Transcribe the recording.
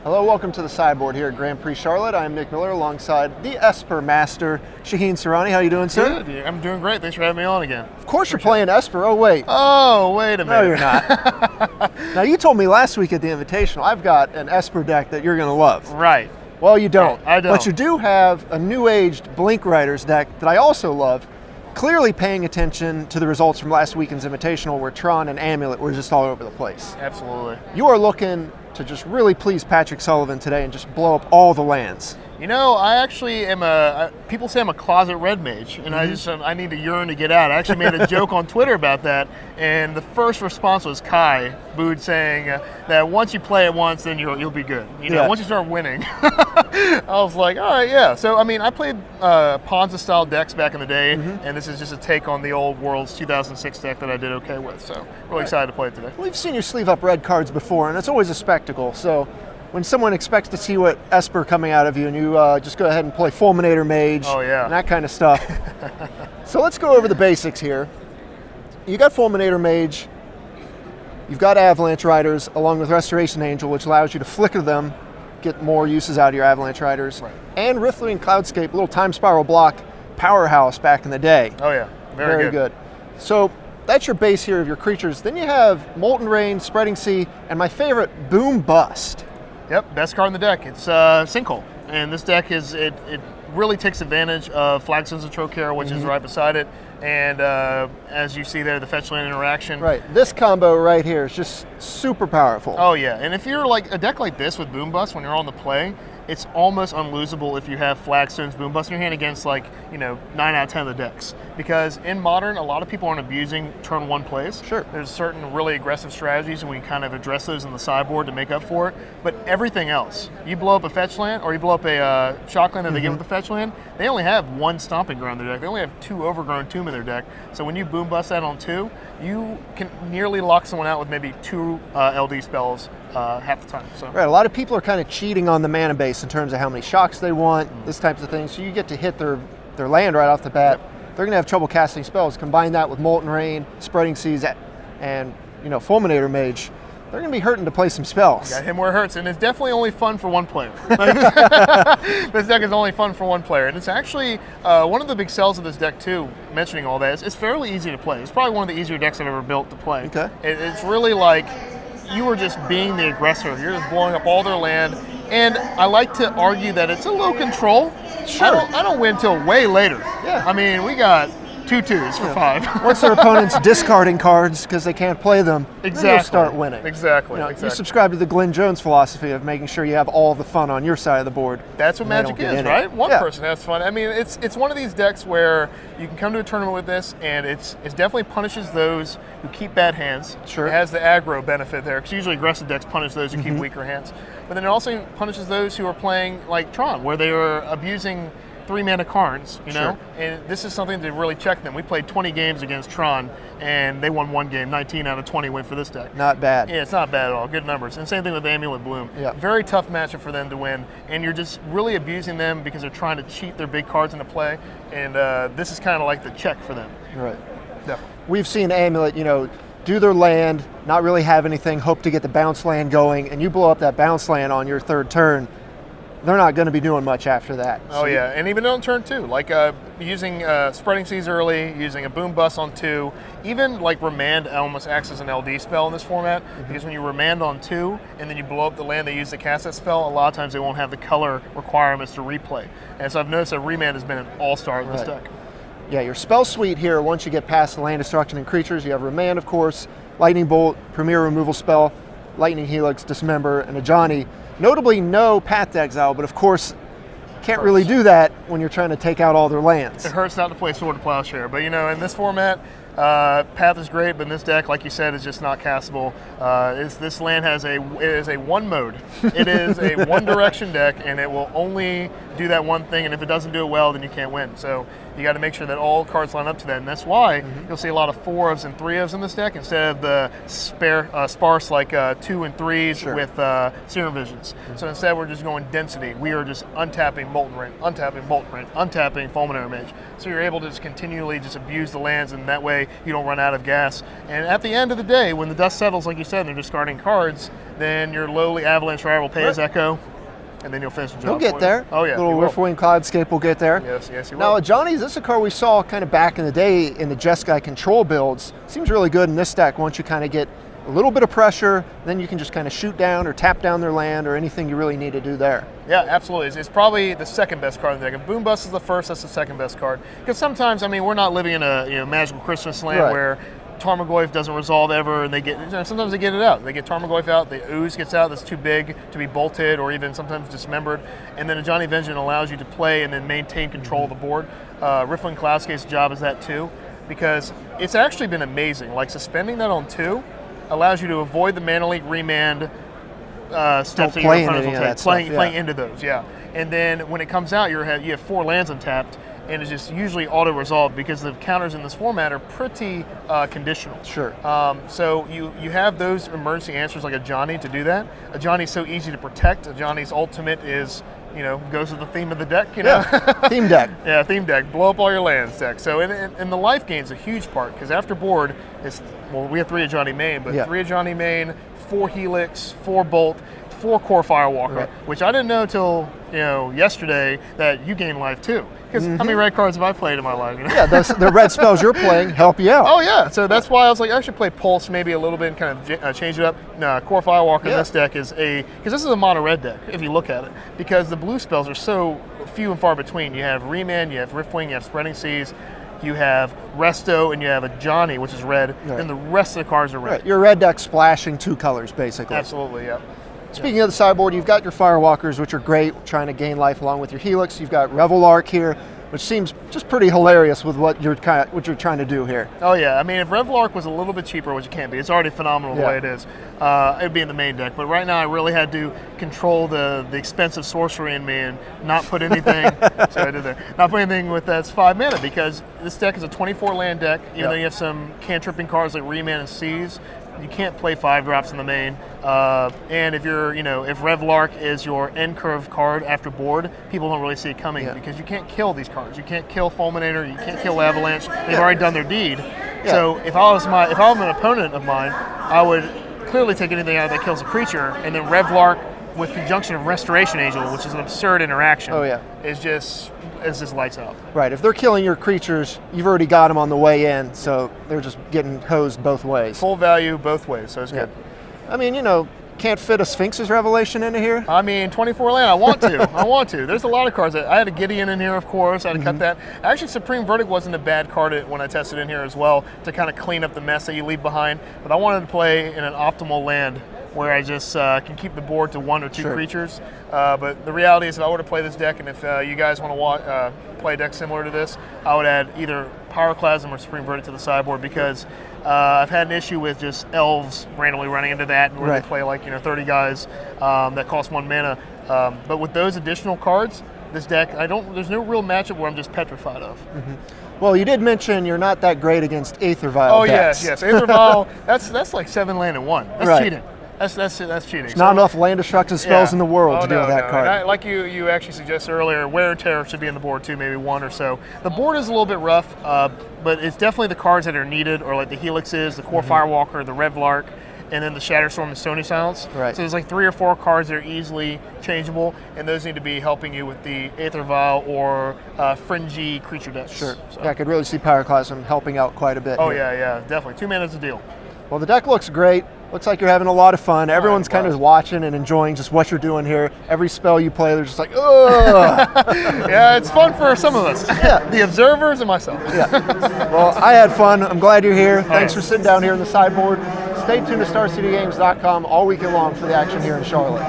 Hello, welcome to the sideboard here at Grand Prix Charlotte. I'm Nick Miller alongside the Esper Master, Shaheen Soorani. How you doing, sir? Good. I'm doing great. Thanks for having me on again. Of course you're playing Esper. Oh, wait. Oh, wait a minute. No, you're not. Now, you told me last week at the Invitational, I've got an Esper deck that you're going to love. Right. Well, you don't. I don't. But you do have a new-aged Blink Riders deck that I also love, clearly paying attention to the results from last weekend's Invitational where Tron and Amulet were just all over the place. Absolutely. You are looking to just really please Patrick Sullivan today and just blow up all the lands. You know, I actually am people say I'm a closet red mage, and I need to yearn to get out. I actually made a joke on Twitter about that, and the first response was Kai Bood saying that once you play it once, then you'll be good. You know, once you start winning. I was like, all right, yeah. So, I mean, I played Ponza-style decks back in the day, and this is just a take on the old Worlds 2006 deck that I did okay with, so really excited to play it today. We've seen you sleeve up red cards before, and it's always a spectacle, so when someone expects to see what Esper coming out of you and you just go ahead and play Fulminator Mage and that kind of stuff. So let's go over the basics here. You got Fulminator Mage, you've got Avalanche Riders along with Restoration Angel, which allows you to flicker them, get more uses out of your Avalanche Riders, and Riftling Cloudscape, a little time spiral block powerhouse back in the day. Oh yeah, very good. So that's your base here of your creatures. Then you have Molten Rain, Spreading Sea, and my favorite, Boom Bust. Yep, best card in the deck. It's Sinkhole, and this deck it really takes advantage of Flagstones of Trocare, which is right beside it, and as you see there, the fetch land interaction. Right, this combo right here is just super powerful. Oh yeah, and if you're like a deck like this with Boom Bust when you're on the play, it's almost unlosable if you have Flagstones, Boom Bust in your hand against 9 out of 10 of the decks. Because in Modern, a lot of people aren't abusing turn one plays. Sure. There's certain really aggressive strategies and we kind of address those in the sideboard to make up for it. But everything else, you blow up a fetch land or you blow up a shock land that they give with the fetch land, they only have one Stomping Ground in their deck. They only have 2 Overgrown Tomb in their deck. So when you Boom Bust that on 2, you can nearly lock someone out with maybe 2 LD spells half the time. So. Right, a lot of people are kind of cheating on the mana base in terms of how many shocks they want, this types of things. So you get to hit their land right off the bat. They're going to have trouble casting spells. Combine that with Molten Rain, Spreading Seas, and Fulminator Mage. They're going to be hurting to play some spells. Got him where it hurts, and it's definitely only fun for one player. This deck is only fun for one player, and it's actually one of the big sells of this deck too. Mentioning all that, it's fairly easy to play. It's probably one of the easier decks I've ever built to play. Okay. It's really like you are just being the aggressor. You're just blowing up all their land, and I like to argue that it's a low control. Sure. I don't win until way later. Yeah. I mean, we got 2 2s for 5. Once their opponent's discarding cards because they can't play them, then you'll start winning. Exactly. You subscribe to the Glenn Jones philosophy of making sure you have all the fun on your side of the board. That's what Magic is, right? One person has fun. I mean, it's one of these decks where you can come to a tournament with this, and it definitely punishes those who keep bad hands. Sure. It has the aggro benefit there, because usually aggressive decks punish those who keep weaker hands. But then it also punishes those who are playing like Tron, where they are abusing 3-mana Karns, Sure. and this is something to really check them. We played 20 games against Tron, and they won 1 game. 19 out of 20 win for this deck. Not bad. Yeah, it's not bad at all. Good numbers. And same thing with Amulet Bloom. Yeah. Very tough matchup for them to win, and you're just really abusing them because they're trying to cheat their big cards into play, and this is kind of like the check for them. Right. Definitely. We've seen Amulet, do their land, not really have anything, hope to get the bounce land going, and you blow up that bounce land on your 3rd turn. They're not going to be doing much after that. Oh yeah, and even on turn 2, like using Spreading Seas early, using a Boom Bust on 2, even like Remand almost acts as an LD spell in this format, because when you Remand on 2 and then you blow up the land they use to cast that spell, a lot of times they won't have the color requirements to replay. And so I've noticed that Remand has been an all-star in this deck. Yeah, your spell suite here, once you get past the land destruction and creatures, you have Remand, of course, Lightning Bolt, Premier Removal Spell, Lightning Helix, Dismember, and a Johnny. Notably, no Path to Exile, but of course, can't really do that when you're trying to take out all their lands. It hurts not to play Sword of Plowshare, but in this format, Path is great, but in this deck, like you said, is just not castable. This land is a one mode. It is a one direction deck, and it will only do that one thing, and if it doesn't do it well, then you can't win. So you got to make sure that all cards line up to that, and that's why you'll see a lot of 4s and 3s in this deck instead of the sparse like 2 and 3s with Serum Visions. So instead, we're just going density. We are just untapping Molten Rain, untapping Molten Rain, untapping Fulminator Mage. So you're able to just continually just abuse the lands, and that way you don't run out of gas. And at the end of the day, when the dust settles, like you said, and they're discarding cards, then your lowly Avalanche Rider will pay his Echo, and then you'll finish the job. He'll get there. Oh yeah, little Riftwing Cloudscape will get there. Yes, he will. Now, Johnny's, this is a card we saw kind of back in the day in the Jeskai control builds. Seems really good in this deck once you kind of get a little bit of pressure, then you can just kind of shoot down or tap down their land or anything you really need to do there. Yeah, absolutely. It's probably the second best card in the deck. If Boom Bust is the first, that's the second best card. Because sometimes, I mean, we're not living in a magical Christmas land where Tarmogoyf doesn't resolve ever, and they get, sometimes they get it out. They get Tarmogoyf out, the Ooze gets out that's too big to be bolted or even sometimes dismembered, and then a Johnny Vengeance allows you to play and then maintain control of the board. Riftwing Cloudscape's job is that too, because it's actually been amazing. Like suspending that on 2 allows you to avoid the Mana Leak remand steps that your opponents will take, playing into those, And then when it comes out, you have 4 lands untapped, and it's just usually auto-resolved because the counters in this format are pretty conditional. Sure. So you have those emergency answers like a Johnny to do that. A Johnny's so easy to protect. A Johnny's ultimate is, goes with the theme of the deck, theme deck. Yeah, theme deck. Blow up all your lands deck. So, and the life gain's a huge part, because after board, we have 3 of Johnny Main, but 3 of Johnny Main, 4 Helix, 4 Bolt, 4 Core Firewalker, which I didn't know till yesterday that you gain life too. Because how many red cards have I played in my life? Yeah, the red spells you're playing help you out. Oh yeah, so that's why I was like, I should play Pulse maybe a little bit and kind of change it up. No, Core Firewalker in this deck is because this is a mono red deck if you look at it, because the blue spells are so few and far between. You have Remand, you have Riftwing, you have Spreading Seas, you have Resto, and you have a Johnny, which is red, and the rest of the cards are red. Right. Your red deck splashing 2 colors basically. Absolutely, yeah. Speaking of the sideboard, you've got your Firewalkers, which are great, trying to gain life along with your Helix. You've got Revelark here, which seems just pretty hilarious with what you're trying to do here. Oh yeah, I mean, if Revelark was a little bit cheaper, which it can be, it's already phenomenal the way it is, it'd be in the main deck. But right now, I really had to control the expensive sorcery in me and not put anything. So I did there. Not put anything with that's 5 mana, because this deck is a 24 land deck. Even though you have some cantripping cards like Remand and Seize, you can't play 5 drops in the main. And if you're, if Revelark is your end curve card after board, people don't really see it coming because you can't kill these cards. You can't kill Fulminator. You can't kill Avalanche. They've already done their deed. So if I'm an opponent of mine, I would clearly take anything out that kills a creature, and then Revelark with conjunction of Restoration Angel, which is an absurd interaction. Is just lights out. Right. If they're killing your creatures, you've already got them on the way in, so they're just getting hosed both ways. Full value both ways, so it's good. I mean, can't fit a Sphinx's Revelation into here. I mean, 24 land, I want to. There's a lot of cards. I had a Gideon in here, of course. I had to cut that. Actually, Supreme Verdict wasn't a bad card when I tested in here as well, to kind of clean up the mess that you leave behind. But I wanted to play in an optimal land where I just can keep the board to 1 or 2 creatures. But the reality is, if I were to play this deck, and if you guys want to play a deck similar to this, I would add either Pyroclasm or Supreme Verdict to the sideboard, because I've had an issue with just elves randomly running into that, where they play like 30 guys that cost 1 mana. But with those additional cards, this deck, there's no real matchup where I'm just petrified of. Well, you did mention you're not that great against Aether Vial. Oh yes, Aether Vial. That's like 7 land in 1. That's cheating. That's cheating. There's not enough land destruction spells in the world to deal with that card. And like you actually suggested earlier, Wear and Tear should be in the board too, maybe 1 or so. The board is a little bit rough, but it's definitely the cards that are needed, or like the Helixes, the Core Firewalker, the Revelark, and then the Shatterstorm and Stony Silence. So there's like 3 or 4 cards that are easily changeable, and those need to be helping you with the Aether Vial or fringy creature decks. So. Yeah, I could really see Pyroclasm helping out quite a bit. Yeah, definitely. 2 mana is a deal. Well, the deck looks great. Looks like you're having a lot of fun. Everyone's kind of watching and enjoying just what you're doing here. Every spell you play, they're just like, ugh. Yeah, it's fun for some of us. The observers and myself. Well, I had fun. I'm glad you're here. Thanks for sitting down here in the sideboard. Stay tuned to StarCityGames.com all weekend long for the action here in Charlotte.